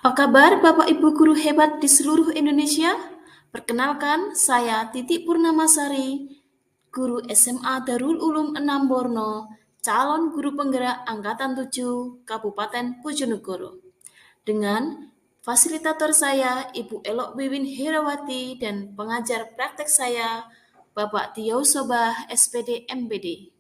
Apa kabar Bapak Ibu guru hebat di seluruh Indonesia? Perkenalkan, saya Titi Purnamasari, guru SMA Darul Ulum 6 Borno, calon guru penggerak Angkatan 7 Kabupaten Bojonegoro. Dengan fasilitator saya, Ibu Elok Wiwin Herawati, dan pengajar praktek saya, Bapak Tio Sobah, SPD MPD.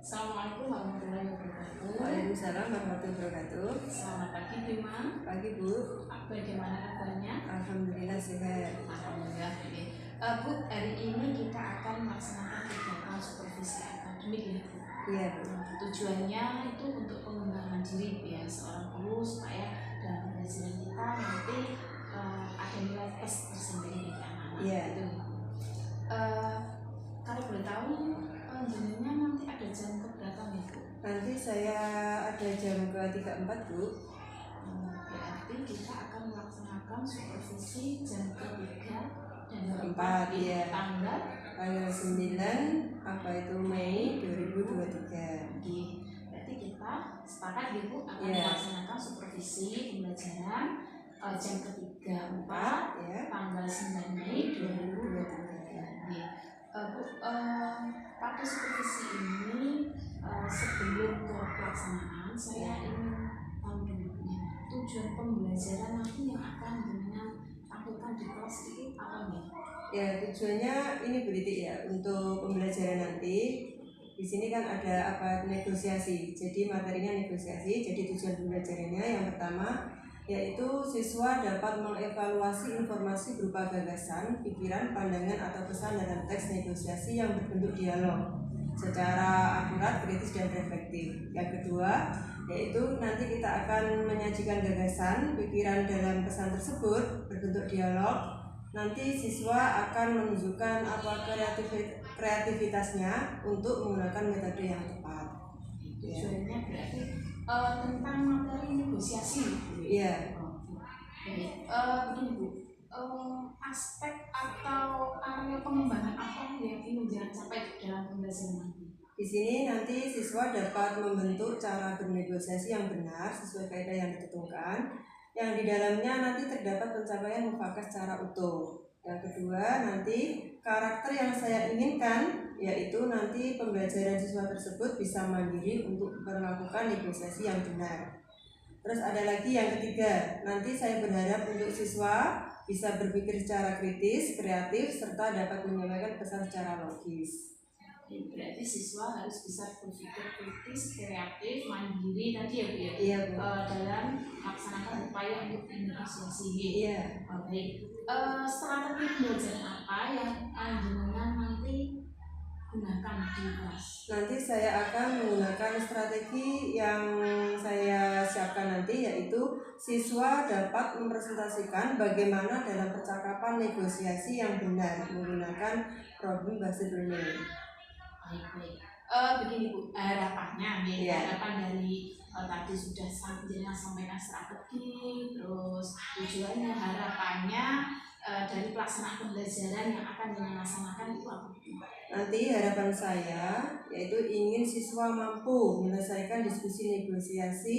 Assalamualaikum warahmatullahi wabarakatuh. Waalaikumsalam warahmatullahi wabarakatuh. Selamat pagi, Bima. Pagi, Bu. Bagaimana kabarnya? Alhamdulillah sehat. Alhamdulillah. Bu, hari ini kita akan melaksanakan kegiatan supervisi akademik ya, Bu. Iya, Bu. Tujuannya itu untuk pengembangan diri ya seorang guru supaya dalam pembelajaran kita nanti ada nilai plus tersendiri bagi anak-anak. Iya. Gitu. Kalau boleh tahu, jenengan nanti ada jam keberapa nih, Bu? Nanti saya ada jam ke-3-4, Bu. Berarti kita akan melaksanakan supervisi jam ke-3 dan Ke-4, iya. tanggal 9 Mei 2023. Berarti kita sepakat Bu akan Iya. melaksanakan supervisi pembelajaran jam ke-3-4 Ya. tanggal 9 Mei 2023. Bu, pada supervisi ini sebelum ke pelaksanaan saya ingin tahu dulu ya, tujuan pembelajaran nanti yang akan dengan lakukan di kelas itu apa nih? Ya, tujuannya ini Bu Titi ya, untuk pembelajaran nanti. Di sini kan ada negosiasi. Jadi materinya negosiasi. Jadi tujuan pembelajarannya yang pertama yaitu siswa dapat mengevaluasi informasi berupa gagasan, pikiran, pandangan atau pesan dalam teks negosiasi yang berbentuk dialog secara akurat, kritis, dan reflektif. Yang kedua yaitu nanti kita akan menyajikan gagasan, pikiran dalam pesan tersebut berbentuk dialog. Nanti siswa akan menunjukkan kreativitasnya untuk menggunakan metode yang tepat. Tujuannya berarti tentang materi negosiasi. Iya. Begini Bu, aspek atau area pengembangan apa yang ingin jangan capai dalam pembelajaran nanti? Di sini nanti siswa dapat membentuk cara bernegosiasi yang benar sesuai kaidah yang ditentukan, yang di dalamnya nanti terdapat pencapaian mufakat secara utuh. Yang kedua nanti karakter yang saya inginkan yaitu nanti pembelajaran siswa tersebut bisa mandiri untuk melakukan negosiasi yang benar. Terus ada lagi yang ketiga, nanti saya berharap untuk siswa bisa berpikir secara kritis, kreatif, serta dapat menyampaikan pesan secara logis. Berarti siswa harus bisa berpikir kritis, kreatif, mandiri tadi ya Bu ya? Iya, Bu. Dalam melaksanakan upaya untuk negosiasi. Iya. Baik. Strategi pembelajaran apa yang jenengan nanti gunakan di kelas? Nanti saya akan menggunakan strategi yang saya siapkan nanti, yaitu siswa dapat mempresentasikan bagaimana dalam percakapan negosiasi yang benar menggunakan problem based learning. Baik. Begini Bu, harapannya harapan dari tadi sudah jenengan sampaikan strategi, terus tujuannya, harapannya dari pelaksanaan pembelajaran yang akan dilaksanakan itu apa? Nanti harapan saya yaitu ingin siswa mampu menyelesaikan diskusi negosiasi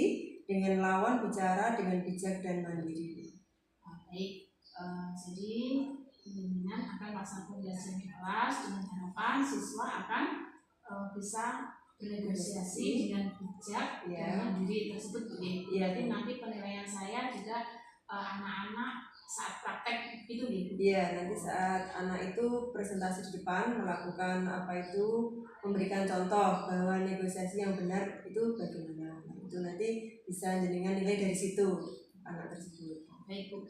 dengan lawan bicara dengan bijak dan mandiri. Baik, jadi dengan akan melaksanakan pembelajaran di kelas dengan harapan siswa akan bisa bernegosiasi dengan bijak dan mandiri tersebut. Jadi nanti penilaian saya juga anak-anak saat praktek itu Iya, nanti saat anak itu presentasi di depan melakukan memberikan contoh bahwa negosiasi yang benar itu bagaimana. Itu nanti bisa jenengan nilai dari situ anak tersebut. Baik Bu,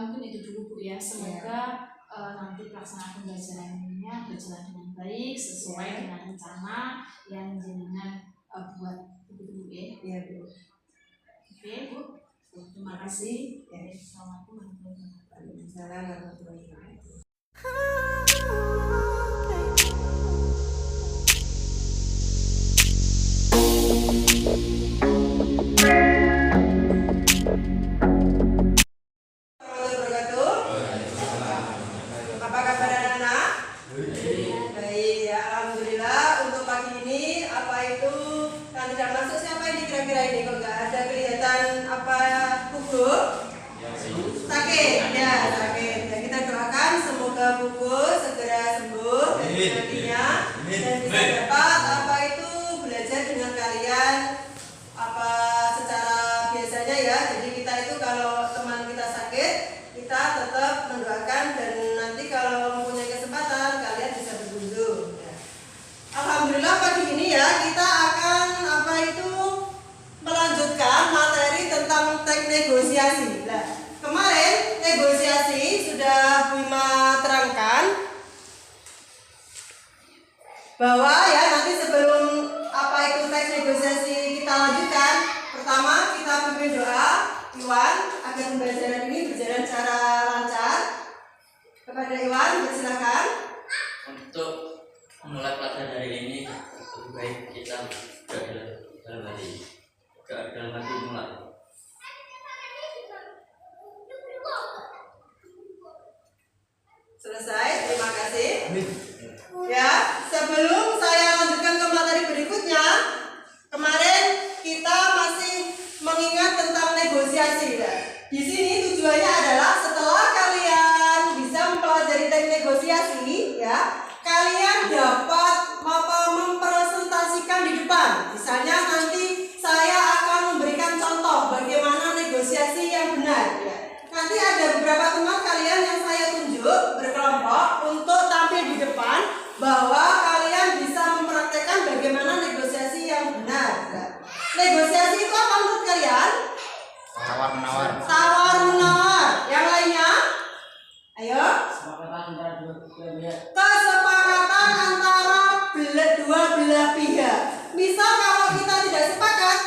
mungkin itu dulu Bu ya. Semoga nanti pelaksanaan pembelajarannya berjalan dengan baik sesuai dengan rencana yang jenengan buat begitu Bu ya. Iya Bu. Oke Bu. Terima kasih. Assalamualaikum warahmatullahi wabarakatuh. Waalaikumsalam warahmatullahi wabarakatuh. Apa kabar anak-anak? Baik ya, alhamdulillah. Untuk pagi ini apa itu yang tidak masuk siapa ini kira-kira ini? Kok nggak ada kelihatan apa gugur? Sakit ya, sakit. Ya, kita doakan semoga gugur segera sembuh dari penyakitnya dan bisa dapat apa itu belajar dengan kalian apa secara biasanya ya. Jadi kita itu kalau teman kita sakit kita tetap mendoakan dan nanti kalau mempunyai kesempatan kalian bisa berkunjung. Ya. Alhamdulillah pagi ini ya kita akan apa itu melanjutkan materi tentang teknik negosiasi. Nah, kemarin negosiasi sudah Bima terangkan bahwa ya nanti sebelum apa itu teks negosiasi kita lanjutkan, pertama kita pimpin doa Iwan agar pembelajaran ini berjalan secara lancar. Kepada Iwan, silakan. Untuk memulai pelajaran hari ini lebih baik kita dalam hati mulai. Selesai, terima kasih. Ya, sebelum saya lanjutkan ke materi berikutnya, kemarin kita masih mengingat tentang negosiasi. Ya. Di sini tujuannya adalah setelah kalian bisa mempelajari teknik negosiasi, ya, kalian dapat mempresentasikan di depan. Misalnya nanti saya akan memberikan contoh bagaimana negosiasi yang benar. Ya. Nanti ada beberapa teman kalian yang saya tunjuk berkelompok untuk tampil di depan bahwa kalian bisa mempraktekkan bagaimana negosiasi yang benar. Negosiasi itu apa menurut kalian? Tawar-menawar. Tawar-menawar. Yang lainnya? Ayo. Kesepakatan antara dua belah pihak. Misal kalau kita tidak sepakat,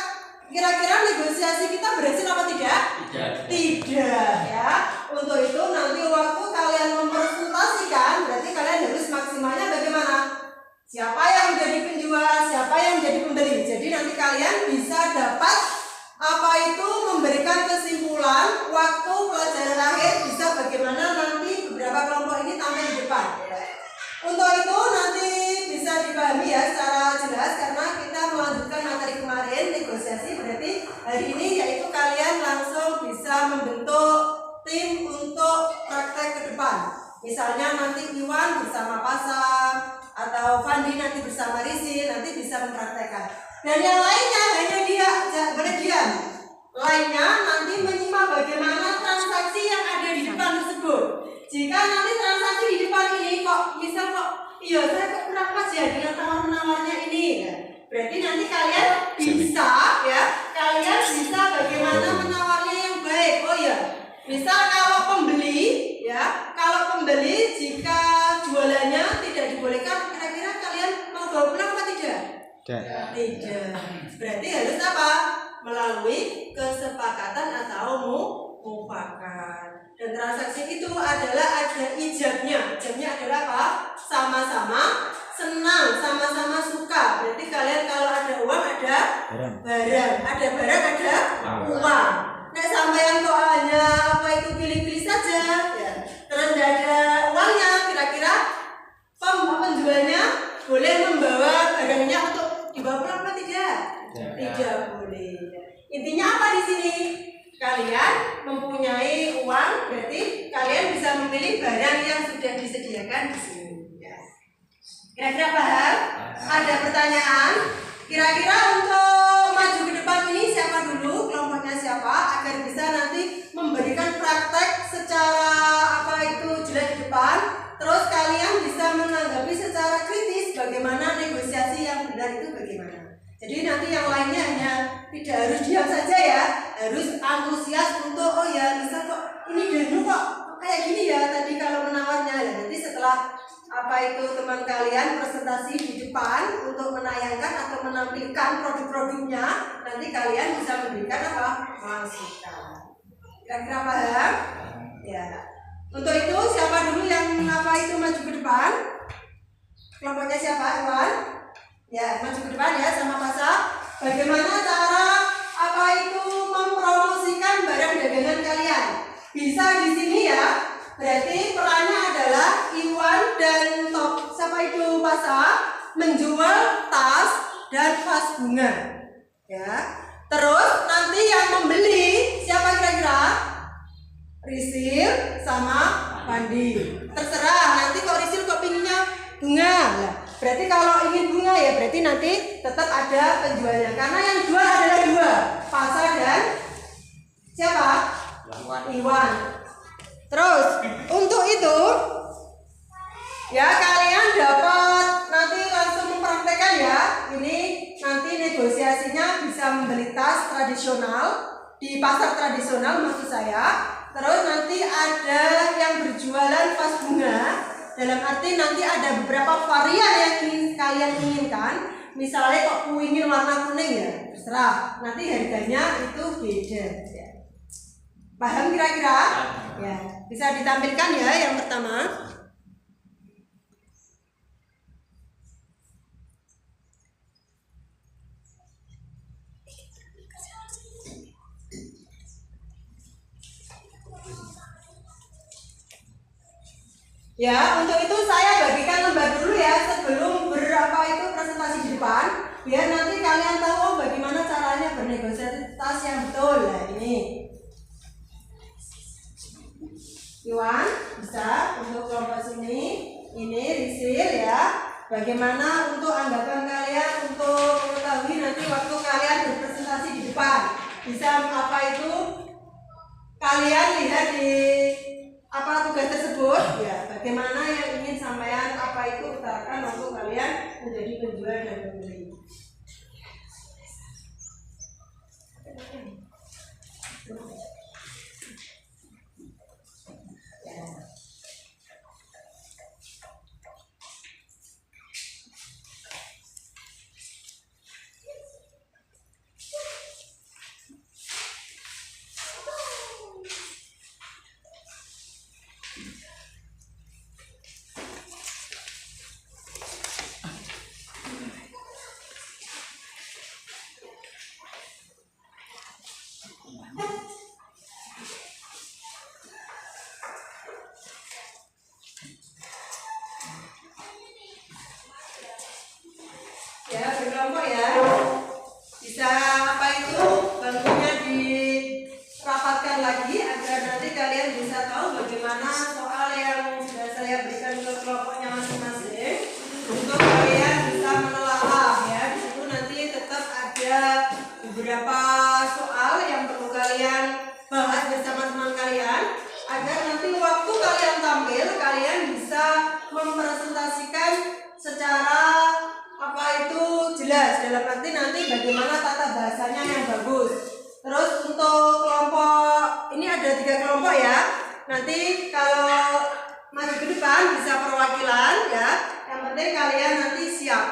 kira-kira negosiasi kita berhasil apa tidak? Tidak ya. Untuk itu nanti waktu kalian mempresentasikan, berarti kalian harus maksimalnya bagaimana? Siapa yang menjadi penjual, siapa yang menjadi pembeli. Jadi nanti kalian bisa dapat apa itu memberikan kesimpulan waktu pelajaran akhir bisa bagaimana nanti beberapa kelompok ini tampil di depan. Untuk itu nanti bisa dipahami ya secara jelas karena kita melanjutkan materi kemarin negosiasi, berarti hari ini yaitu kalian langsung bisa membentuk tim untuk praktek ke depan. Misalnya nanti Iwan bersama Pasang atau Fandi nanti bersama Rizky nanti bisa mempraktekkan. Dan yang lainnya hanya dia berdiam. Lainnya nanti menyimak bagaimana transaksi yang ada di depan tersebut. Jika nanti transaksi di depan ini kok misal kok iya saya kok kurang pas ya dengan tawar-menawarnya ini. Berarti nanti kalian bisa ya, kalian bisa bagaimana menawarnya yang baik. Oh ya, misal kalau pembeli ya, kalau pembeli jika jualannya tidak dibolehkan, kira-kira kalian mau bawa pulang apa tidak? Tidak. Berarti harus apa? Melalui kesepakatan atau mufakat. Dan transaksi itu adalah ada ijabnya. Ijabnya adalah apa? Sama-sama senang, sama-sama suka. Berarti kalian kalau ada uang ada barang, ada barang ada uang. Nah sampean kok hanya apa itu pilih-pilih saja, ya. Terus tidak ada uangnya, kira-kira penjualnya boleh membawa barangnya untuk dibawa pulang apa tidak? Tidak boleh. Intinya apa di sini? Kalian mempunyai uang, berarti kalian bisa memilih barang yang sudah disediakan di sini. Ya. Kira-kira paham? Ada pertanyaan? Kira-kira untuk maju ke depan ini siapa dulu? Kelompoknya siapa? Agar bisa nanti memberikan praktek secara apa itu jelas di depan. Terus kalian bisa menanggapi secara kritis bagaimana negosiasi yang benar itu bagaimana. Jadi nanti yang lainnya hanya tidak harus diam saja ya, harus antusias untuk oh ya bisa kok ini dulu kok kayak gini ya tadi kalau menawarnya apa itu teman kalian presentasi di depan untuk menayangkan atau menampilkan produk-produknya, nanti kalian bisa memberikan apa? Masukan. Kira-kira paham? Ya. Untuk itu siapa dulu yang apa itu maju ke depan? Kelompoknya siapa, Iwan? Ya, maju ke depan ya sama Pasa. Bagaimana cara apa itu mempromosikan barang dagangan kalian? Bisa di sini ya. Berarti perannya adalah Iwan dan Top. Siapa itu Pasa? Menjual tas dan vas bunga. Ya. Terus nanti yang membeli siapa kira-kira? Risil sama Pandi. Terserah. Nanti kok Risil kok pinginnya bunga. Nah, berarti kalau ingin bunga ya berarti nanti tetap ada penjualnya. Karena yang jual adalah dua, Pasa dan siapa? Iwan. Terus untuk itu ya kalian dapat nanti langsung mempraktekkan ya. Ini nanti negosiasinya bisa membeli tas tradisional di pasar tradisional maksud saya. Terus nanti ada yang berjualan vas bunga. Dalam arti nanti ada beberapa varian yang kalian inginkan. Misalnya kok ingin warna kuning ya terserah. Nanti harganya itu beda. Ya. Paham kira-kira? Ya, bisa ditampilkan ya yang pertama. Ya, untuk itu saya bagikan lembar dulu ya sebelum berapa itu presentasi di depan, biar nanti kalian tahu bagaimana caranya bernegosiasi tas yang betul. Nah, ini. Iwan, bisa untuk kelompok sini, ini Risil ya. Bagaimana untuk anggapan kalian untuk mengetahui nanti waktu kalian berpresentasi di depan, bisa apa itu kalian lihat di apa tugas tersebut ya, bagaimana yang ingin sampaikan apa itu utarakan waktu kalian menjadi penjual dan pembeli. Ya, berkelompok ya. Bisa apa itu bangkunya dirapatkan lagi agar nanti kalian bisa tahu bagaimana soal yang sudah saya berikan ke kelompoknya masing-masing untuk kalian bisa menelaah ya. Di situ nanti tetap ada beberapa soal yang perlu kalian bahas bersama teman kalian agar nanti waktu kalian tampil kalian bisa mempresentasikan secara apa itu jelas, dalam arti nanti bagaimana tata bahasanya yang bagus. Terus untuk kelompok ini ada 3 kelompok ya. Nanti kalau maju ke depan bisa perwakilan ya. Yang penting kalian nanti siap.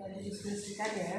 Didiskusikan ya.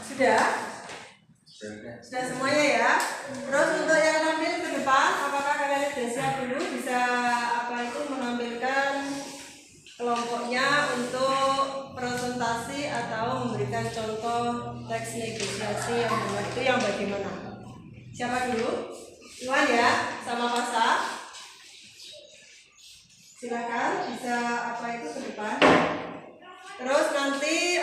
Sudah? Sudah semuanya ya? Terus untuk yang tampil ke depan, apakah kalian sudah siap dulu bisa menampilkan kelompoknya untuk presentasi atau memberikan contoh teks negosiasi yang benar itu yang bagaimana? Siapa dulu? Iwan ya, sama Fasa. Silakan bisa ke depan. Terus nanti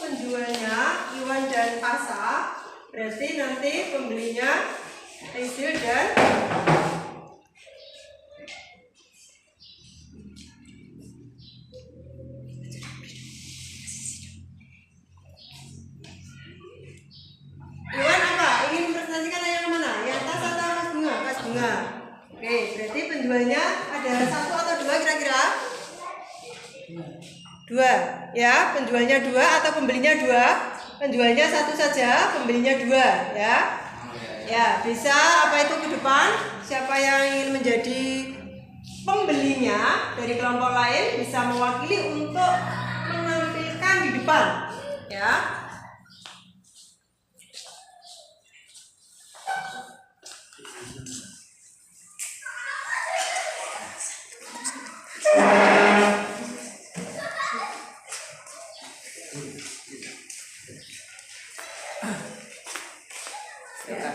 penjualnya Iwan dan Fasa. Berarti nanti pembelinya Aisyul dan Iwan ingin mempresentasikan yang mana? Yang tas atau kas bunga? Kas bunga. Oke, berarti penjualnya ada 1 atau 2 kira-kira? 2 ya, penjualnya 2 atau pembelinya 2? Penjualnya 1 saja, pembelinya 2 ya. Ya, bisa ke depan? Siapa yang ingin menjadi pembelinya dari kelompok lain bisa mewakili untuk menampilkan di depan ya.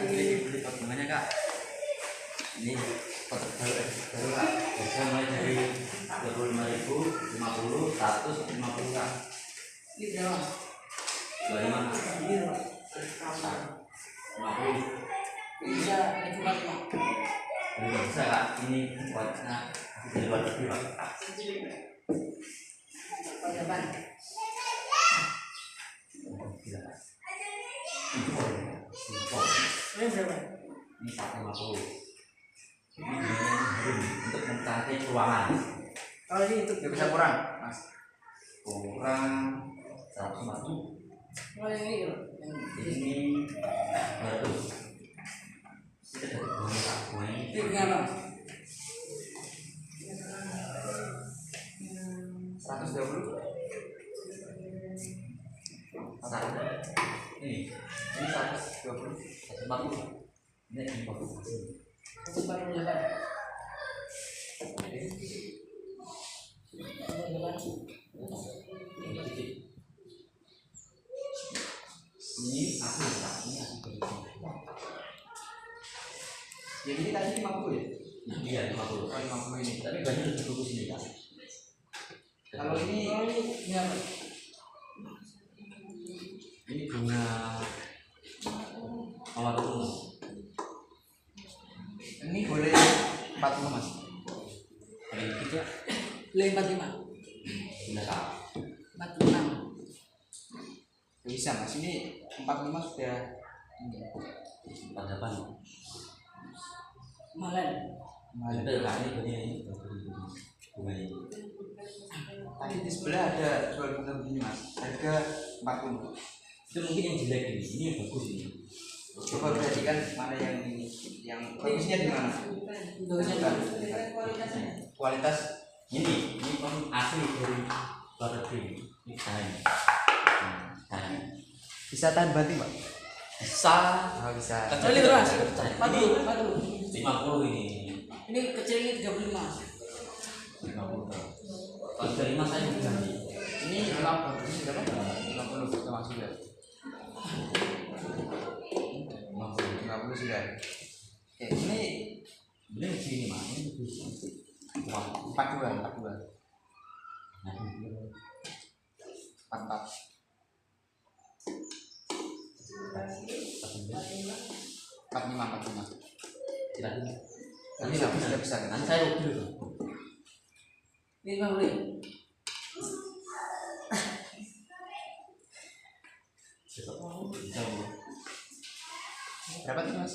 Beli pot bunganya Kak. Ini pot baru Kak. Bisa mulai dari 25.000, 50, 100, 50 Kak. Ini berapa? 25. Ini 50. Bisa cuma bisa Kak. Ini buatnya di luar negeri Pak. Berapa? Ini berapa? Ini 150. Ini untuk mencantik ruangan. Kalau ini untuk nggak bisa kurang, Mas. Kurang 150. Oh ini 200. Kita dapat bunga ini. Ini berapa? 120. Ini 120, 140. Ini 140. 148. Ini jadi ini tadi 50 ya? Iya 50. 50 ini. Tapi banyak lebih bagus ini Kak. Kalau ini apa? Ini bunga mawar ungu. Ini boleh Nilai 45. Tidak kak. 46. Bisa mas, ini 45 sudah ini. 48. Malan. Betul kak, ini begini. Tadi di sebelah ada jual bunga begini mas, harga 40. Itu mungkin yang jelek ini yang bagus ini. Coba perhatikan mana yang ini, yang bagusnya di mana? Kualitas Ini kan asli dari luar negeri. Ini tahan. bisa tahan banting pak? Bisa. Oh, bisa. Kecuali itu mas. Ini 50 ini. Ini kecilnya 35. 50. Kalau 35 saya ganti. Ini berapa? Ini berapa? 50 termasuk ya. 50 sudah. Oke, ini Ini segini mah. Ini bisa. Wah, 42. 44. nah, 45. kira-kira. Nanti sudah bisa. Nanti saya rugi dulu. Ini 50. Berapa tuh mas?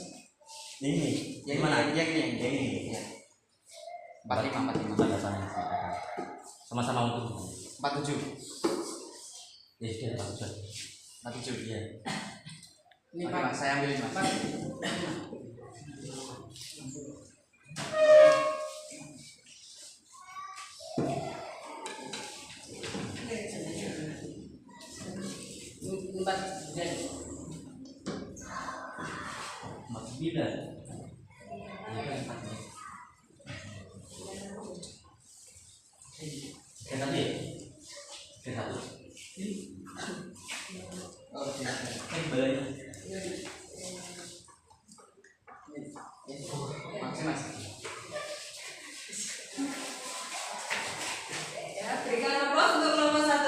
Ini Yang mana? Yang ini. Ini. 45. Sama-sama untuk 47. ya sudah bagus. 47. Iya. Ini Oke mas, saya ambil mas. Empat. Masih beda. Yang tadi. Yang satu. Oke. Yang balanya. Makasih mas. Ya, berikan aplaus untuk kelompok 1.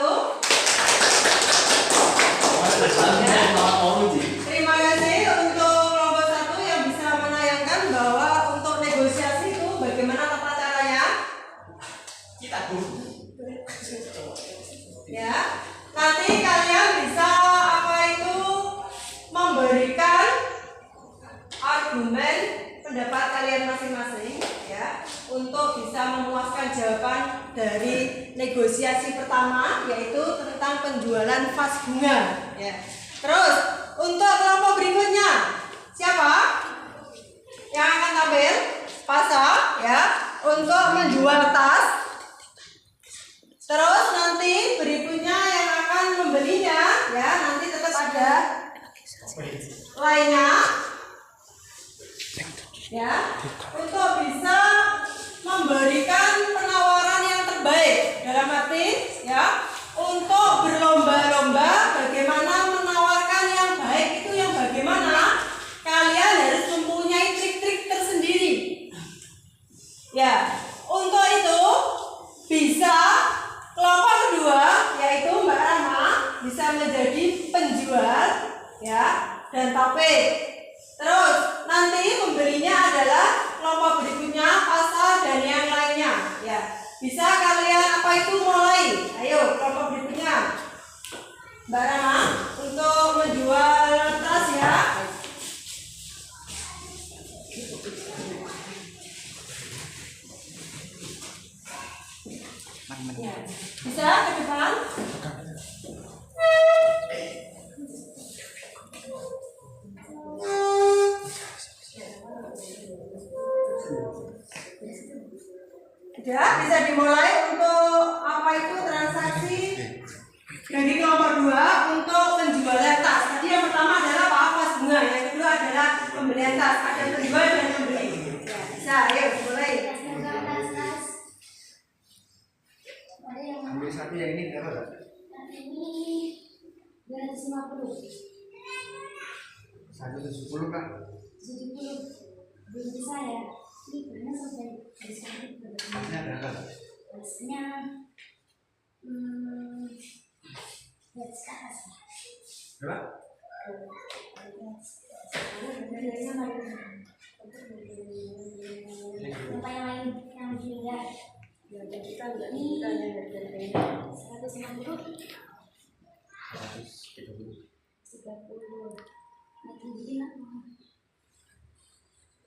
Terima kasih untuk kelompok 1 yang bisa menayangkan bahwa untuk negosiasi itu bagaimana tata caranya. Kita dulu. Ya, nanti kalian bisa apa itu memberikan argumen pendapat kalian masing-masing ya untuk bisa memuaskan jawaban dari negosiasi pertama yaitu tentang penjualan vas bunga ya. Terus untuk kelompok berikutnya siapa yang akan tampil? Pasa ya untuk menjual tas. Terus nanti berikutnya yang akan membelinya ya nanti tetap ada lainnya ya untuk bisa memberikan penawaran yang terbaik dalam arti ya untuk berlomba-lomba bagaimana menawarkan yang baik itu yang bagaimana kalian harus mempunyai trik-trik tersendiri ya untuk itu bisa kelompok kedua yaitu Mbak Rama bisa menjadi penjual ya dan topik. Terus nanti pembelinya adalah kelompok berikutnya Pasa dan yang lainnya ya. Bisa kalian apa itu mulai? Ayo kelompok berikutnya Mbak Rama untuk menjual tas ya. Ya, bisa ke depan. Sudah bisa dimulai untuk apa itu transaksi dari kelompok 2 untuk penjualan tas. Tadi yang pertama adalah pas bunga, yang kedua adalah pembelian tas. Ada penjual dan pembeli. Ya, bisa, ayo dimulai. Ambil satu yang ini berapa? Ini 250. 170 kak. 70. Belum bisa ya. Ini karena sampai diskon berapa? Masnya berapa? Masnya di atas ke atas lah. Berapa? Apa yang lain yang dilihat? 160, 30. Nah, tinggi nak.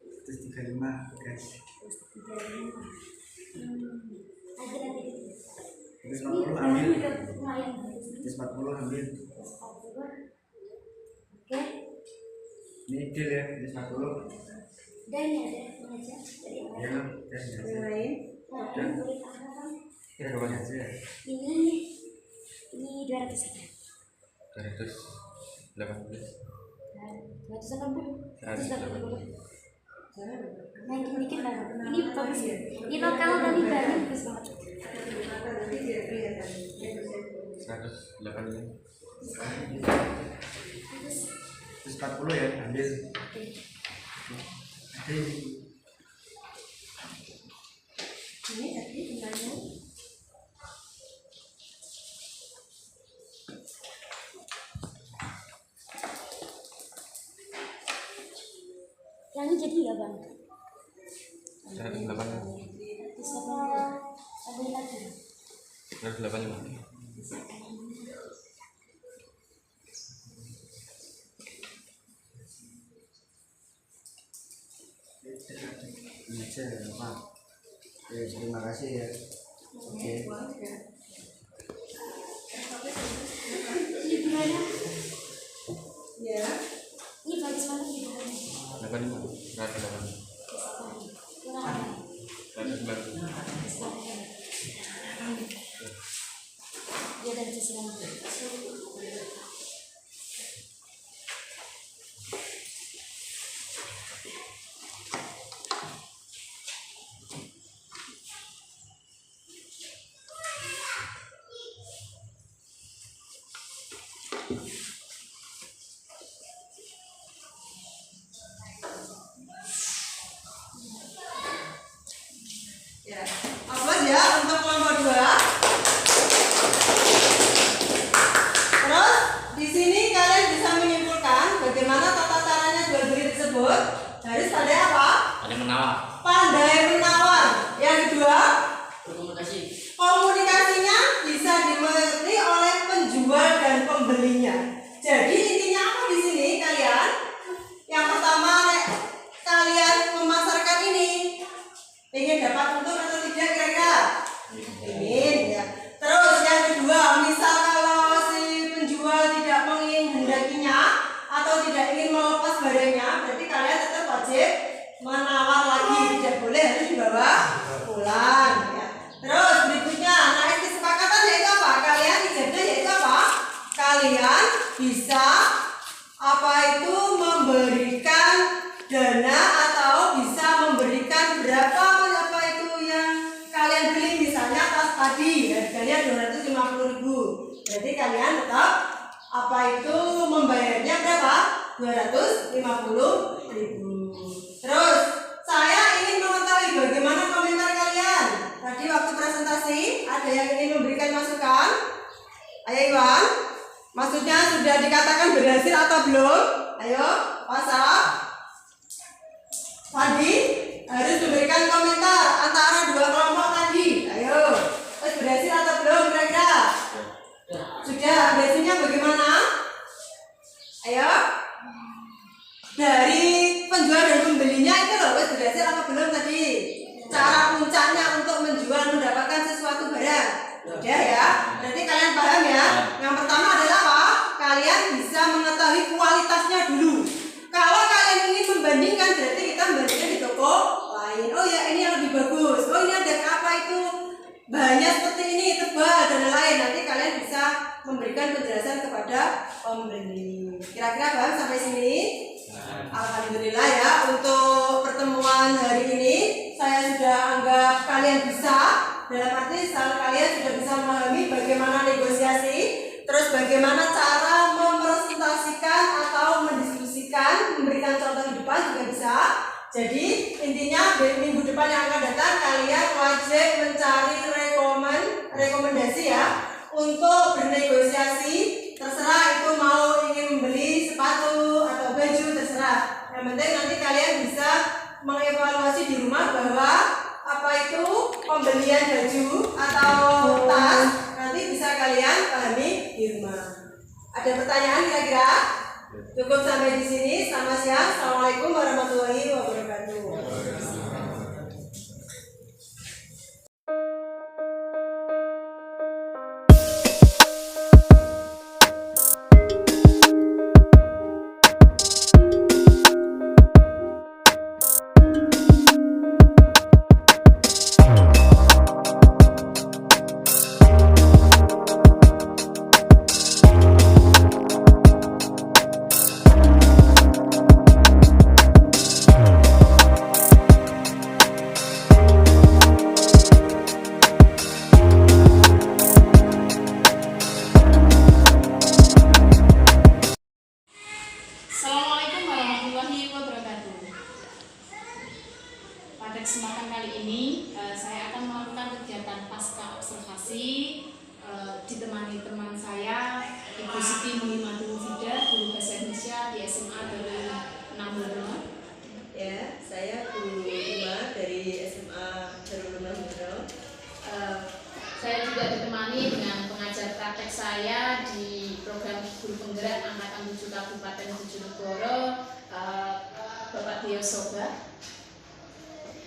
Terus 35 guys. 35. Ada lagi. Terus Ini 40 ambil. udah lumayan bagus. Terus 40 ambil. 40. Oke. Ini deal ya, terus 40. Dan ini ada pengajar dari awal. Ya, terus Yang lain? Nah, ini boleh tambah kan? ya coba aja. Ini 200 saja. 218. Nah, 280. 180. Nah, dikit banget. Ini bagus ya. Ini lokal dari Bali bagus banget. 185. Terus 40 ya, ambil. Ini tadi bunganya. Yang ini jadi ya bang. 185. Bisa bang. Ada lagi. 185. Ini aja, apa? Oke, terima kasih ya. Oke. Ini gimana? Ya. Ini bagus banget di dalamnya. 85. 185. Kurang. 190. Dia dari sisi mana? Ya. Awas ya untuk kelompok 2. Terus di sini kalian bisa menyimpulkan bagaimana tata caranya jual beli tersebut. Harus pandai apa? Ada menawar. Pandai menawar. Yang kedua, Berkomunikasi. komunikasinya bisa dimengerti oleh penjual dan pembelinya. Jadi intinya apa di sini kalian? Yang pertama, kalian memasarkan ini ingin dapat untung atau tidak kira-kira? Ingin ya. Terus yang kedua, misal kalau si penjual tidak menghendakinya atau tidak ingin melepas barangnya, berarti kalian tetap wajib menawar lagi, tidak boleh harus dibawa pulang ya. Terus berikutnya, naik kesepakatan yaitu apa? Kalian ijazah yaitu apa? Kalian bisa apa itu memberikan dana atau bisa memberikan berapa apa itu yang kalian beli, misalnya tas tadi harganya 250.000, berarti kalian tetap apa itu membayarnya berapa? 250.000. Terus saya ingin mengetahui bagaimana komentar kalian tadi waktu presentasi. Ada yang ingin memberikan masukan? Ayo Iwan, maksudnya sudah dikatakan berhasil atau belum? Ayo WhatsApp. Tadi harus memberikan komentar antara dua kelompok tadi. Ayo, terus berhasil atau belum kira-kira? Sudah, berhasilnya bagaimana? Ayo. Dari penjual dan pembelinya itu loh, wes berhasil apa belum tadi? Cara puncaknya untuk menjual mendapatkan sesuatu barang. Sudah ya. Berarti kalian paham ya? Yang pertama adalah apa? Kalian bisa mengetahui kualitasnya dulu. Kalau kalian ingin membandingkan, berarti kita membandingkan di toko lain. Oh ya, ini yang lebih bagus. Oh, ini ada apa itu? Bahannya seperti ini, tebal dan lain. Nanti kalian bisa memberikan penjelasan kepada pembeli. Kira-kira paham sampai sini? Alhamdulillah ya, untuk pertemuan hari ini saya sudah anggap kalian bisa. Dalam arti kalian sudah bisa memahami bagaimana negosiasi, terus bagaimana cara mempresentasikan atau mendiskusikan, memberikan contoh di depan juga bisa. Jadi intinya minggu depan yang akan datang kalian wajib mencari rekomendasi ya untuk bernegosiasi. Terserah itu mau ingin membeli sepatu atau baju, terserah. Yang penting nanti kalian bisa mengevaluasi di rumah bahwa apa itu pembelian baju atau tas, nanti bisa kalian pahami di rumah. Ada pertanyaan kira-kira? Cukup sampai di sini. Selamat siang. Assalamualaikum warahmatullahi wabarakatuh. Assalamualaikum warahmatullahi wabarakatuh. Pada kesempatan kali ini saya akan melakukan kegiatan pasca observasi ditemani teman saya Ibu Siti Mulyamatul Fida, guru bahasa Indonesia di SMA Darul 6 Ya, saya Bu Ima dari SMA Darul Ulum. Saya juga ditemani dengan pengajar praktek saya di program Guru Penggerak Angkatan 7 Kabupaten Bojonegoro, Bapak Dio Soba.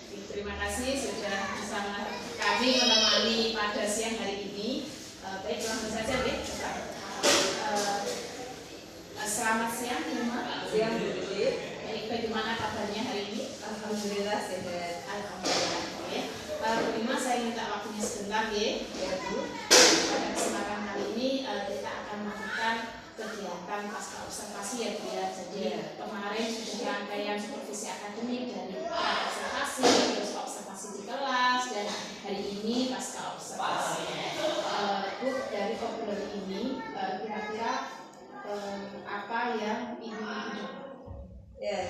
Terima kasih sudah bersama kami menemani pada siang hari ini. Baik, langsung saja ya, Bapak. Selamat siang, Ima. Siang Bu Titi. Baik, bagaimana kabarnya hari ini? Alhamdulillah sehat. Alhamdulillah. Ya. Bu Ima, saya minta waktunya sebentar ya. Ya Bu. Pada kesempatan kali ini kita akan melakukan kegiatan pasca observasi ya Bu ya. Jadi kemarin sudah rangkaian supervisi akademik dari observasi, terus observasi di kelas, dan hari ini pasca observasi. Bu, dari obrolan ini kira-kira apa yang Ibu Ya,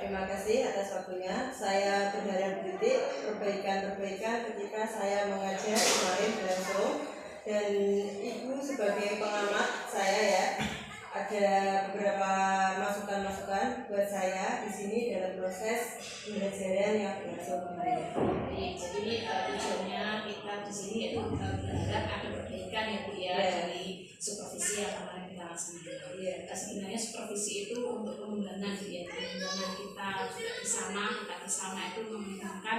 terima kasih atas waktunya. Saya berharap titik perbaikan-perbaikan ketika saya mengajar kemarin langsung, dan Ibu sebagai pengamat saya ya, ada beberapa masukan-masukan buat saya di sini dalam proses pembelajaran yang berlangsung kemarin. Baik, jadi tujuannya kita di sini yaitu berharap ada perbaikan ya Bu ya, dari supervisi yang kemarin kita laksanakan. Iya. Sebenarnya supervisi itu untuk pengembangan Bu ya, pengembangan kita juga di sana itu mengembangkan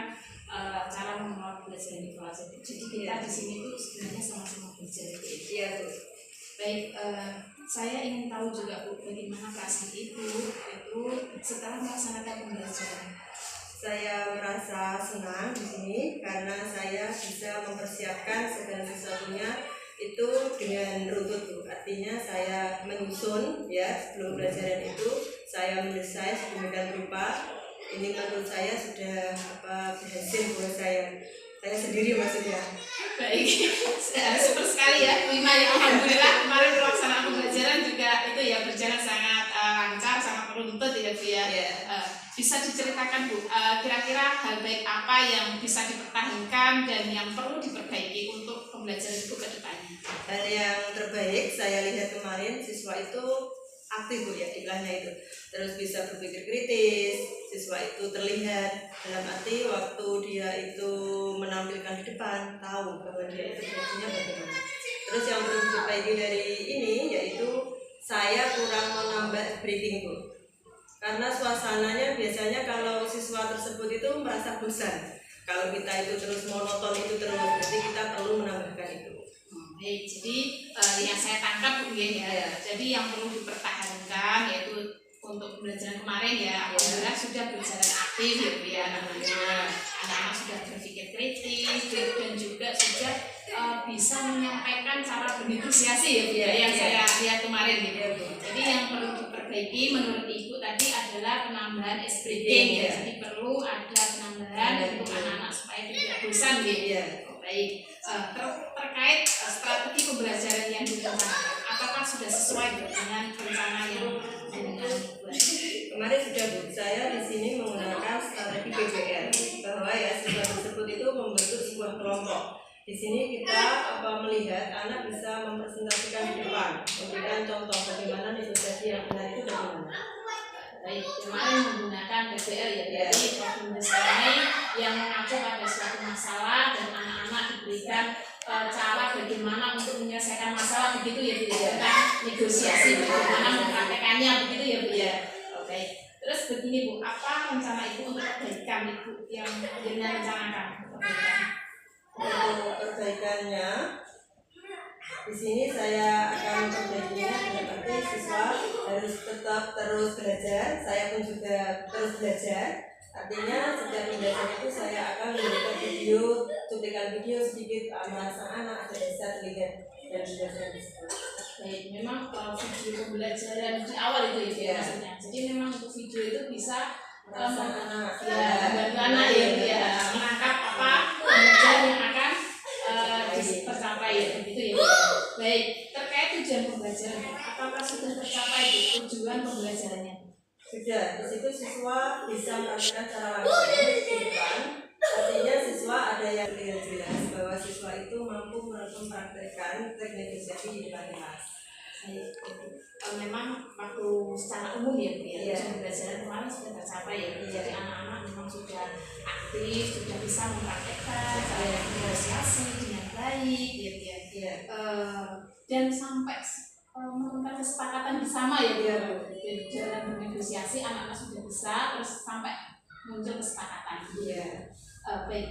cara mengelola pembelajaran di kelas. Jadi kita di sini itu sebenarnya sama-sama belajar. Iya Bu. Baik, saya ingin tahu juga Bu, bagaimana perasaan Ibu itu setelah melaksanakan pembelajaran. Saya merasa senang di sini karena saya bisa mempersiapkan segala sesuatunya itu dengan runtut Bu. Artinya saya menyusun ya sebelum pelajaran itu saya mendesain sedemikian rupa. Ini menurut saya sudah berhasil buat saya sendiri maksudnya. Baik, super sekali ya Bu Ima ya. Alhamdulillah kemarin pelaksanaan pembelajaran juga itu ya berjalan sangat lancar, sangat meruntut ya Bu ya. Bisa diceritakan Bu, kira-kira hal baik apa yang bisa dipertahankan dan yang perlu diperbaiki untuk pembelajaran Ibu ke depannya? Hal yang terbaik saya lihat kemarin siswa itu aktif Bu ya, iklannya itu. Terus bisa berpikir kritis, siswa itu terlihat dalam arti waktu dia itu menampilkan di depan, tahu bahwa dia itu fungsinya bagaimana. Terus yang perlu diperbaiki dari ini yaitu saya kurang menambah briefing Bu. Karena suasananya biasanya kalau siswa tersebut itu merasa bosan. Kalau kita itu terus monoton itu terus, berarti kita perlu menambahkan itu. Baik, jadi yang saya tangkap Bu ya, jadi yang perlu dipertahankan yaitu untuk pembelajaran kemarin ya, alhamdulillah sudah berjalan aktif ya Bu ya, anak-anak sudah berpikir kritis dan juga sudah bisa menyampaikan cara bernegosiasi ya Bu ya, yang saya lihat kemarin gitu. Jadi yang perlu diperbaiki menurut Ibu tadi adalah penambahan breathing ya, jadi perlu ada penambahan untuk anak-anak supaya tidak bosan gitu. Baik, terkait strategi pembelajaran yang direncanakan, apakah sudah sesuai dengan rencana yang dibuat? Kemarin sudah Bu, saya di sini menggunakan strategi PBL bahwa ya siswa tersebut itu membentuk sebuah kelompok. Di sini kita melihat anak bisa mempresentasikan di depan, memberikan contoh bagaimana negosiasi yang benar itu bagaimana. Baik, kemarin menggunakan PBL ya, jadi problem desain yang mengacu pada suatu masalah dan cara bagaimana untuk menyelesaikan masalah begitu ya Bu ya, tentang negosiasi bagaimana mempraktekannya begitu ya Bu ya. Oke. Terus begini Bu, apa rencana Ibu untuk perbaikan Ibu yang jenengan rencanakan untuk perbaikan? Untuk perbaikannya, di sini saya akan perbaikinya dengan arti siswa harus tetap terus belajar, saya pun juga terus belajar. Artinya setiap pembelajaran itu saya akan memberikan video, cuplikan video sedikit anak-anak agar bisa terlihat dan belajar di situ. Baik, memang video pembelajaran di awal itu ya maksudnya. Jadi memang untuk video itu bisa Anak-anak membantu anak ya menangkap apa pembelajaran yang akan tercapai ya begitu ya. Baik, terkait tujuan pembelajaran, apakah sudah tercapai tujuan pembelajarannya? sudah, di situ siswa bisa merasakan cara langsung di depan. Artinya siswa ada yang terlihat jelas bahwa siswa itu mampu mempraktekkan teknik negosiasi di depan kelas. Memang waktu secara umum ya Bu ya, Iya. tujuan pembelajaran kemarin sudah tercapai ya. Jadi anak-anak memang sudah aktif, sudah bisa mempraktekkan cara negosiasi dengan baik gitu ya. Iya. Dan sampai menemukan kesepakatan bersama ya Bu. Iya, Bu. Jadi dalam bernegosiasi anak-anak sudah bisa terus sampai muncul kesepakatan. Iya. Baik.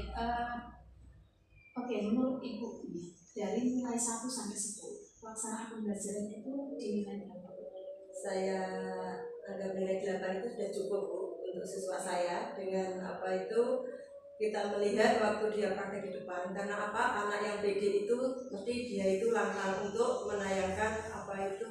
Oke, menurut Ibu dari nilai 1 sampai 10 pelaksanaan pembelajaran itu dinilai berapa? Saya anggap nilai 8 itu sudah cukup Bu untuk siswa saya. Dengan apa itu kita melihat waktu dia praktek di depan, karena apa, anak yang pede itu mesti dia itu langkah untuk menayangkan apa itu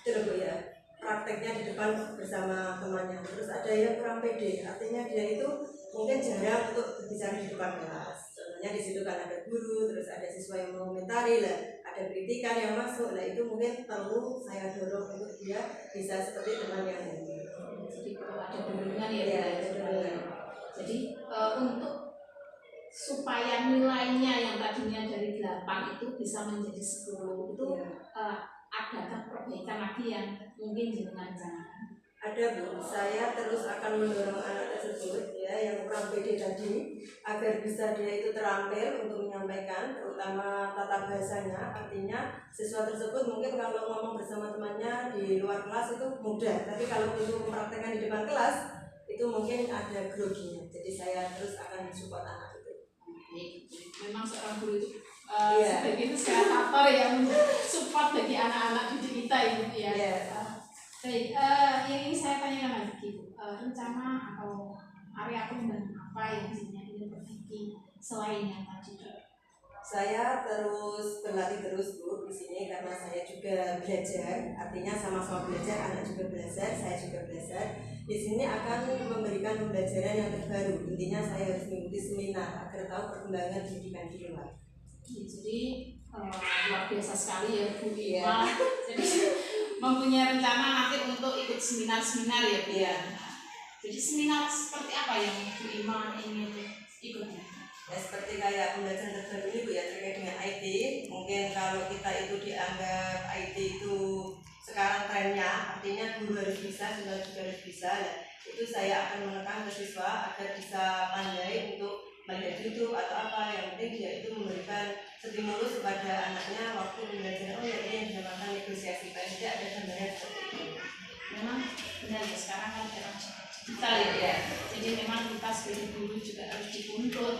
Bu ya, prakteknya di depan bersama temannya. Terus ada yang kurang pede, artinya dia itu mungkin jarang untuk berbicara di depan kelas. Contohnya di situ kan ada guru, terus ada siswa yang mengomentari lah, ada kritikan yang masuk, lah itu mungkin perlu saya dorong untuk dia bisa seperti teman yang lain. Jadi perlu ada dorongan ya, Iya, Bu, ada supaya- dorongan. Jadi untuk supaya nilainya yang tadinya dari 8 itu bisa menjadi 10 itu Iya. adakah perbaikan lagi yang mungkin jenengan rencanakan? Ada Bu, saya terus akan mendorong anak tersebut ya yang kurang pede tadi agar bisa dia itu terampil untuk menyampaikan, terutama tata bahasanya. Artinya siswa tersebut mungkin kalau ngomong bersama temannya di luar kelas itu mudah, tapi kalau untuk mempraktekkan di depan kelas itu mungkin ada groginya. Jadi saya terus akan support anak itu. Memang seorang guru itu Iya. sebagai fasilitator yang support bagi anak-anak didik kita ini ya. Iya. Baik, yang ingin saya tanyakan lagi Bu, rencana atau area pengembangan apa yang ingin perbaiki selain yang tadi? Saya terus berlatih terus Bu di sini karena saya juga belajar, artinya sama-sama belajar, anak juga belajar, saya juga belajar. Di sini akan memberikan pembelajaran yang terbaru. Intinya saya harus mengikuti seminar agar tahu perkembangan pendidikan di luar. Jadi luar biasa sekali ya Bu Iya. Ima. Jadi mempunyai rencana nanti untuk ikut seminar-seminar ya Bu ya. Jadi seminar seperti apa yang Bu Ima ingin ikuti? Ya seperti kayak pembelajaran terbaru ini Bu ya terkait dengan IT. Mungkin kalau kita itu dianggap IT itu sekarang trennya, artinya guru harus bisa, siswa juga harus bisa. Nah, itu saya akan menekan ke siswa agar bisa pandai untuk melihat YouTube atau apa, yang penting dia itu memberikan stimulus kepada anaknya waktu pembelajaran. Oh ya ini yang dinamakan negosiasi, paling tidak ada gambaran seperti itu. Memang benar ya, sekarang kan era digital ya. Jadi memang kita sebagai guru juga harus dituntut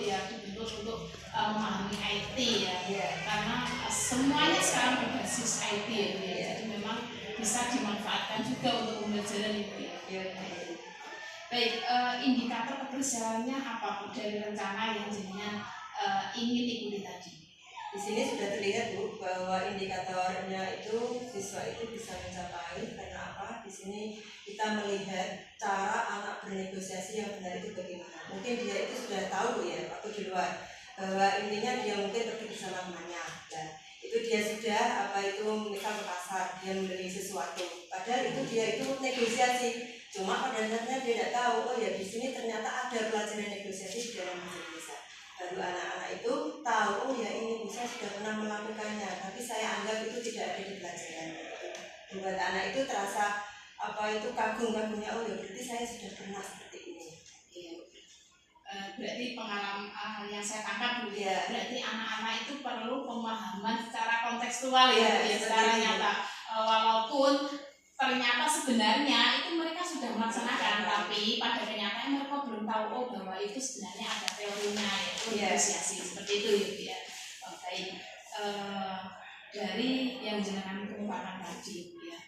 untuk memahami IT ya. Karena semuanya sekarang berbasis IT ya. Jadi memang bisa dimanfaatkan juga untuk pembelajaran itu ya. Baik, indikator keberhasilannya apa Bu dari rencana yang jenengan ingin ikuti tadi? Di sini sudah terlihat Bu bahwa indikatornya itu siswa itu bisa mencapai, karena apa? Di sini kita melihat cara anak bernegosiasi yang benar itu bagaimana. Mungkin dia itu sudah tahu Bu ya waktu di luar bahwa intinya dia mungkin pergi bersama temannya. Dan itu dia sudah misal ke pasar dia membeli sesuatu. Padahal itu dia itu negosiasi. Cuma pada dasarnya dia tidak tahu, oh ya di sini ternyata ada pelajaran negosiasi di dalam bahasa Indonesia. Baru anak-anak itu tahu, oh ya ini bisa sudah pernah melakukannya, tapi saya anggap itu tidak ada di pelajaran. Buat anak itu terasa kagum-kagumnya, oh ya berarti saya sudah pernah seperti ini. berarti pengalaman yang saya tangkap Bu, Iya. berarti anak-anak itu perlu pemahaman secara kontekstual Iya, ya, seperti secara itu. nyata. Walaupun ternyata sebenarnya itu mereka sudah melaksanakan, tapi pada kenyataannya mereka belum tahu bahwa itu sebenarnya ada teorinya, yaitu Iya. negosiasi seperti itu ya Bu ya. Baik. Dari yang jenengan kemukakan tadi Bu ya,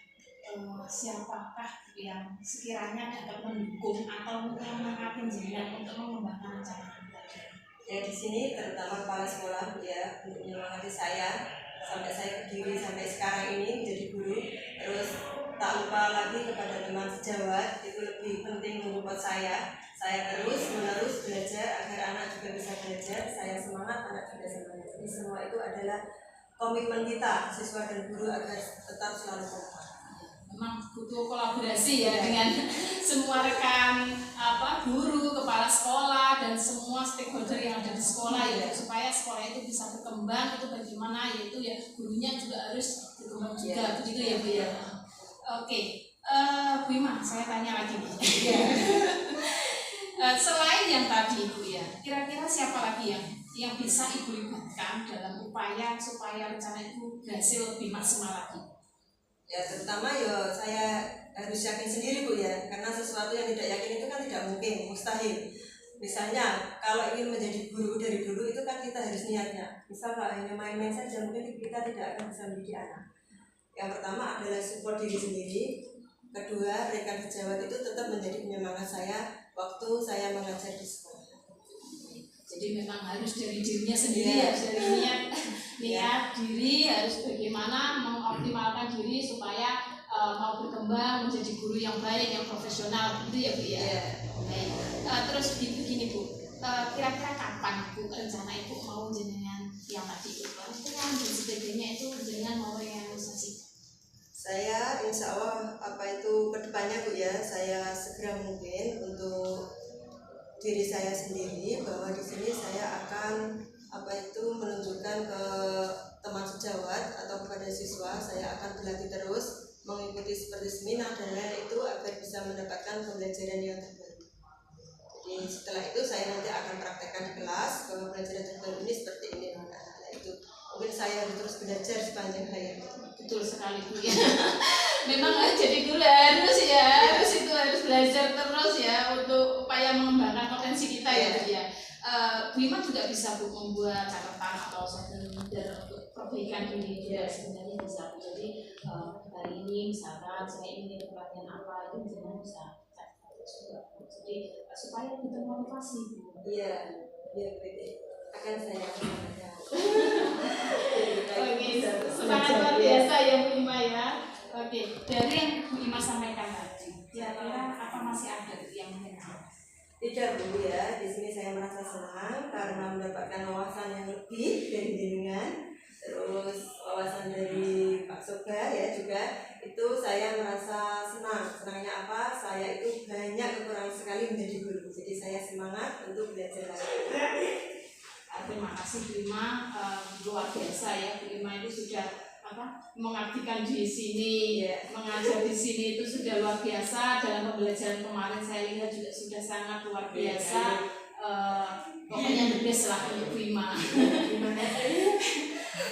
siapakah yang sekiranya dapat mendukung atau menyemangati jenengan untuk mengembangkan rencana belajar? Ya di sini terutama kepala sekolah ya untuk menyemangati saya sampai saya berdiri sampai sekarang ini menjadi guru. Terus tak lupa lagi kepada teman sejawat, itu lebih penting menurut saya terus menerus belajar agar anak juga bisa belajar, saya semangat, anak juga semangat. Jadi semua itu adalah komitmen kita siswa dan guru agar tetap selalu kompak. Memang butuh kolaborasi ya dengan semua rekan guru, kepala sekolah dan semua stakeholder yang ada di sekolah ya, supaya sekolah itu bisa berkembang. Itu bagaimana, yaitu ya gurunya juga harus berkembang juga, begitu ya Bu ya. Oke, Bu Ima, saya tanya lagi Bu. Selain yang tadi Bu ya, kira-kira siapa lagi yang bisa Ibu libatkan dalam upaya supaya rencana itu berhasil lebih maksimal lagi? Ya terutama ya saya harus yakin sendiri Bu ya, karena sesuatu yang tidak yakin itu kan tidak mungkin, mustahil. Misalnya kalau ingin menjadi guru dari dulu itu kan kita harus niatnya. Misal kalau hanya main-main saja mungkin kita tidak akan bisa mendidik anak. Yang pertama adalah support diri sendiri. Kedua, rekan sejawat itu tetap menjadi penyemangat saya waktu saya mengajar di sekolah. Jadi memang harus dari dirinya sendiri, Iya. harus dari niat diri, harus bagaimana mengoptimalkan diri supaya mau berkembang menjadi guru yang baik, yang profesional, gitu ya Bu ya. Iya. Baik. Terus begini Bu, kira-kira kapan Bu rencana Ibu mau jenengan yang tadi itu pelatihan dan sebagainya itu jenengan mau realisasi? Saya insya Allah kedepannya Bu ya, saya segera mungkin untuk diri saya sendiri bahwa di sini saya akan menunjukkan ke teman sejawat atau kepada siswa, saya akan berlatih terus mengikuti seperti seminar dan lain itu agar bisa mendapatkan pembelajaran yang terbaru. Jadi setelah itu saya nanti akan praktekkan di kelas bahwa pelajaran terbaru ini seperti ini. Nah, itu mungkin saya harus terus belajar sepanjang hayat. Betul sekali Bu ya. Memang jadi guru harus harus belajar terus ya untuk upaya mengembangkan potensi kita ya Bu ya. Bu Ima juga bisa Bu membuat catatan atau seminar untuk perbaikan diri juga sebenarnya bisa Bu. Jadi hari ini misalkan saya ingin pelatihan apa itu jangan bisa catat juga. Jadi supaya kita motivasi Bu. Iya, betul. Akan saya lakukan. Oke, semangat luar biasa ya Bu Ima ya. Oke, dari yang Bu Ima sampaikan tadi, kira-kira apa masih ada yang mengenal? Tidak Bu ya, di sini saya merasa senang karena mendapatkan wawasan yang lebih dari jenengan, terus wawasan dari Pak Soga ya juga, itu saya merasa senang. Senangnya apa? Saya itu banyak kekurangan sekali menjadi guru, jadi saya semangat untuk belajar lagi. Terima kasih Bu Ima, luar biasa ya Bu Ima itu sudah mengabdikan di sini, mengajar di sini itu sudah luar biasa. Dalam pembelajaran kemarin saya lihat juga sudah sangat luar biasa. Pokoknya the best lah untuk Bu Ima.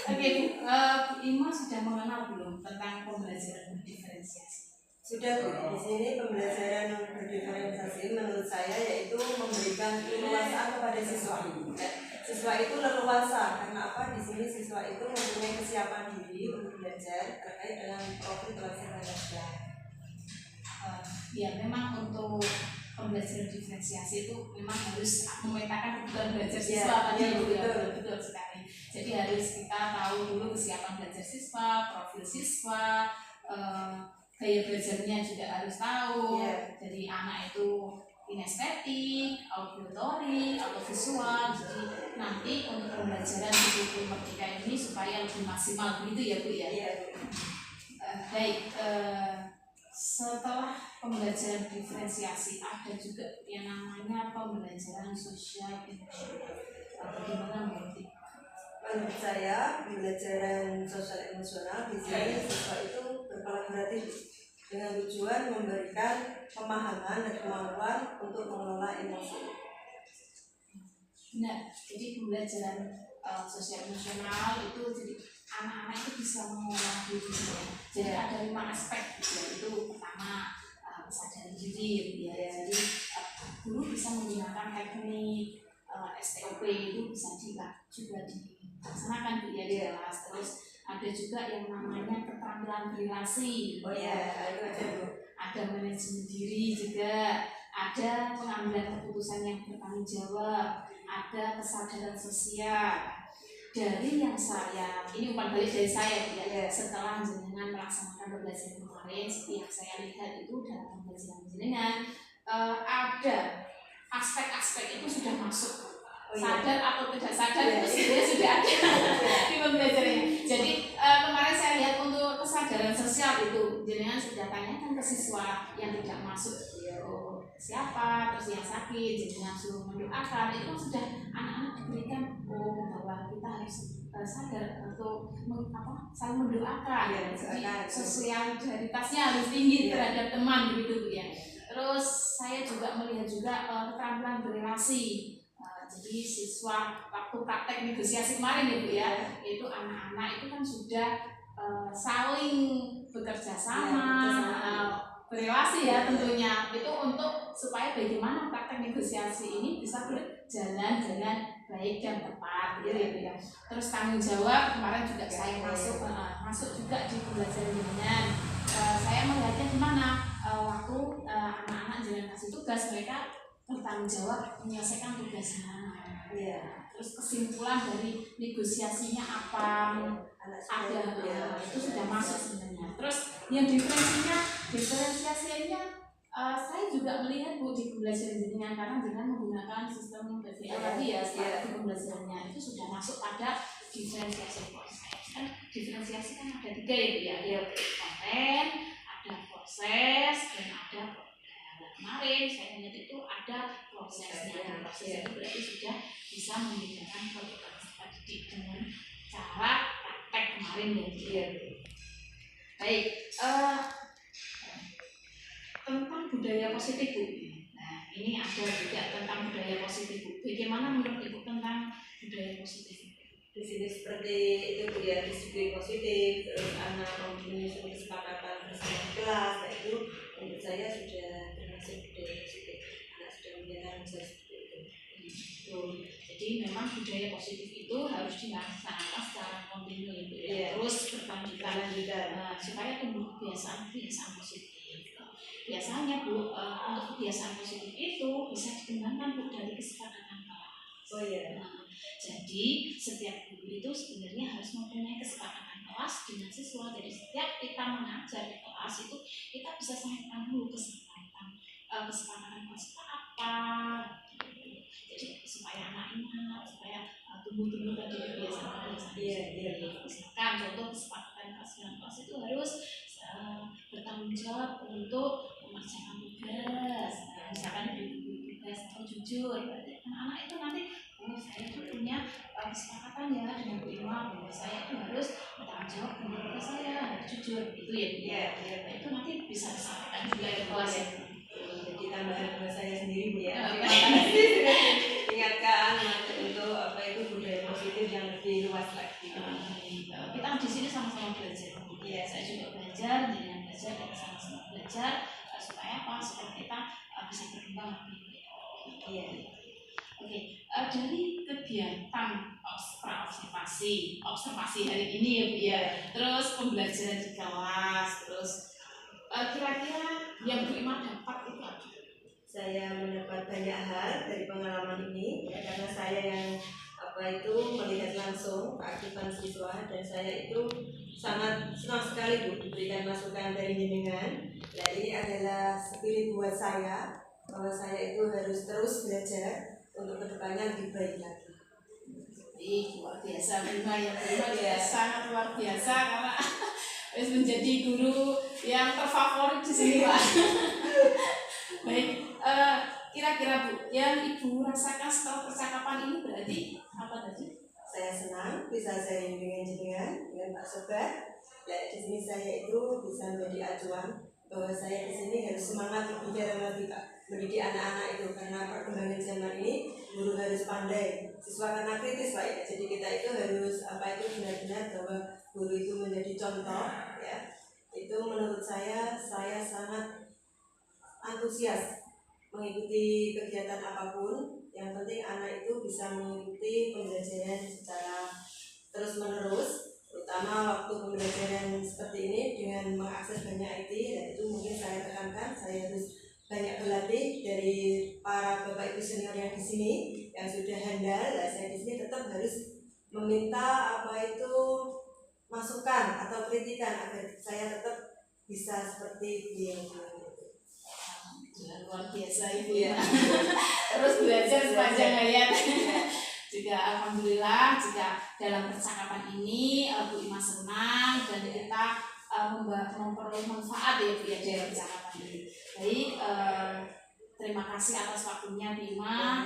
Oke Bu, Bu Ima sudah mengenal belum tentang pembelajaran berdiferensiasi? Sudah Bu, di sini pembelajaran berdiferensiasi menurut saya yaitu memberikan keleluasaan kepada siswa. Siswa itu leluasa karena apa? Di sini siswa itu mempunyai kesiapan diri untuk belajar terkait dengan profil pelaksanaan belajar. Ya memang untuk pembelajaran diferensiasi itu memang harus memetakan kebutuhan belajar siswa tadi Bu ya, betul sekali. Jadi harus kita tahu dulu kesiapan belajar siswa, profil siswa, gaya belajarnya juga harus tahu. Jadi anak itu kinestetik, auditory, atau visual. Jadi nanti untuk pembelajaran di buku Merdeka ini supaya lebih maksimal begitu ya Bu ya. Baik, setelah pembelajaran diferensiasi ada juga yang namanya pembelajaran sosial emosional. Bagaimana menurut Ibu? Menurut saya pembelajaran sosial emosional di sini siswa itu berkolaboratif dengan tujuan memberikan pemahaman dan kemampuan untuk mengelola emosi. Benar. Jadi pembelajaran sosial emosional itu jadi anak-anak itu bisa mengolah dirinya. Jadi ada 5 aspek gitu ya. Itu pertama kesadaran diri gitu ya. Jadi guru bisa menggunakan teknik STOP itu bisa juga dilaksanakan gitu ya di kelas. Terus ada juga yang namanya keterampilan berrelasi. Oh ya, itu ada Bu. Ada manajemen diri juga, ada pengambilan keputusan yang bertanggung jawab, ada kesadaran sosial. Dari yang saya, ini umpan balik dari saya ya, setelah jenengan melaksanakan pembelajaran kemarin, yang saya lihat itu dalam pembelajaran jenengan ada aspek-aspek itu sudah masuk. Sadar atau tidak sadar itu sebenarnya sudah ada di pembelajarannya. Jadi kemarin saya lihat untuk kesadaran sosial itu jenengan sudah tanyakan ke siswa yang tidak masuk siapa, terus yang sakit, jenengan suruh mendoakan, itu kan sudah anak-anak diberikan bahwa kita harus sadar untuk saling mendoakan. Jadi sosialitasnya harus tinggi terhadap teman begitu ya. Terus saya juga melihat juga keterampilan berrelasi. Jadi siswa waktu praktek negosiasi kemarin ya Bu ya, itu anak-anak itu kan sudah saling bekerja sama, berrelasi ya tentunya, itu untuk supaya bagaimana praktek negosiasi ini bisa berjalan dengan baik dan tepat gitu ya. Terus tanggung jawab kemarin juga saya masuk juga di pembelajaran jenengan. Saya melihatnya gimana waktu anak-anak jenengan kasih tugas, mereka bertanggung jawab menyelesaikan tugasnya. Terus kesimpulan dari negosiasinya apa ada itu sudah masuk sebenarnya. Terus yang diferensiasinya saya juga melihat Bu di pembelajaran jenengan, karena dengan menggunakan sistem PBL tadi ya di pembelajarannya itu sudah masuk pada diferensiasi proses. Kan diferensiasi kan ada 3 ya, ada konten, ada proses, dan ada kemarin saya lihat itu ada prosesnya. Proses itu berarti sudah bisa membedakan produk didik dengan cara praktek kemarin ya. Baik, tentang budaya positif Bu. Nah ini ada juga tentang budaya positif Bu. Bagaimana menurut Ibu tentang budaya positif? Di sini seperti itu Bu ya, disiplin positif, terus anak mempunyai kesepakatan bersama kelas, nah itu menurut saya sudah termasuk budaya positif. Anak sudah menjalankan seperti itu. Jadi memang budaya positif itu harus dilaksanakan secara kontinu ya, terus berkelanjutan supaya tumbuh kebiasaan positif. Biasanya Bu, untuk kebiasaan positif itu bisa dikembangkan Bu dari kesepakatan kelas. Jadi setiap guru itu sebenarnya harus mempunyai kesepakatan kelas dengan siswa. Jadi setiap kita mengajar di kelas itu kita bisa sampaikan dulu kesepakatan kelas itu apa. Jadi supaya anak ingat, supaya tumbuh tadi kebiasaan. Misalkan contoh kesepakatan kelas itu harus bertanggung jawab untuk mengerjakan tugas. Misalkan tugas atau jujur, berarti anak-anak itu nanti saya itu punya kesepakatan ya dengan Bu Irma bahwa saya itu harus bertanggung jawab dengan tugas saya, harus jujur gitu ya. Nah, itu nanti bisa disampaikan juga di kelas ya. Jadi tambahan buat saya sendiri Bu ya. Ingatkan untuk budaya positif yang lebih luas lagi. Kita di sini sama-sama belajar. Saya juga belajar, dengan belajar kita sama-sama belajar supaya apa? Supaya kita bisa berkembang lebih baik. Oke, dari kegiatan observasi hari ini ya Bu ya, terus pembelajaran di kelas, terus kira-kira yang Bu Irma dapat itu apa? Saya mendapat banyak hal dari pengalaman ini ya, karena saya yang melihat langsung keaktifan siswa, dan saya itu sangat senang sekali Bu diberikan masukan dari jenengan. Nah ini adalah spirit buat saya bahwa saya itu harus terus belajar untuk kedepannya lebih baik lagi. Luar biasa Bima ya, sangat luar biasa karena harus menjadi guru yang terfavorit di sini Pak. Baik, kira-kira Bu, yang Ibu rasakan setelah percakapan ini berarti apa tadi? Saya senang bisa sharing dengan jenengan, dengan Pak Sobat. Di sini saya itu bisa menjadi acuan bahwa saya di sini harus semangat berbicara lagi Pak, mendidik anak-anak itu, karena perkembangan zaman ini guru harus pandai, siswa karena kritis Pak ya. Jadi kita itu harus itu benar-benar bahwa guru itu menjadi contoh ya. Itu menurut saya sangat antusias mengikuti kegiatan apapun. Yang penting anak itu bisa mengikuti pembelajaran secara terus menerus, terutama waktu pembelajaran seperti ini dengan mengakses banyak IT. Dan itu mungkin saya tekankan, saya harus banyak berlatih dari para bapak ibu senior yang di sini yang sudah handal. Nah, saya di sini tetap harus meminta masukan atau kritikan agar saya tetap bisa seperti beliau. Luar biasa Ibu ya. Terus belajar sepanjang hayat. Juga alhamdulillah juga dalam percakapan ini Bu Ima senang dan kita memperoleh manfaat ya Bu ya dari percakapan ini. Baik, terima kasih atas waktunya Bu Ima.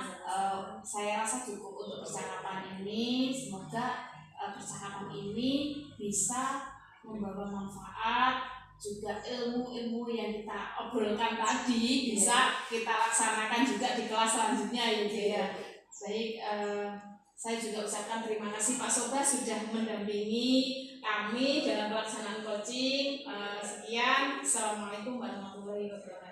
Saya rasa cukup untuk percakapan ini. Semoga percakapan ini bisa membawa manfaat, juga ilmu-ilmu yang kita obrolkan tadi bisa kita laksanakan juga di kelas selanjutnya ya Bu ya. Baik, saya juga ucapkan terima kasih Pak Soba sudah mendampingi kami dalam pelaksanaan coaching. Sekian, Assalamualaikum warahmatullahi wabarakatuh.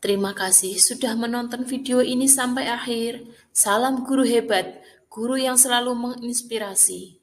Terima kasih sudah menonton video ini sampai akhir. Salam guru hebat, guru yang selalu menginspirasi.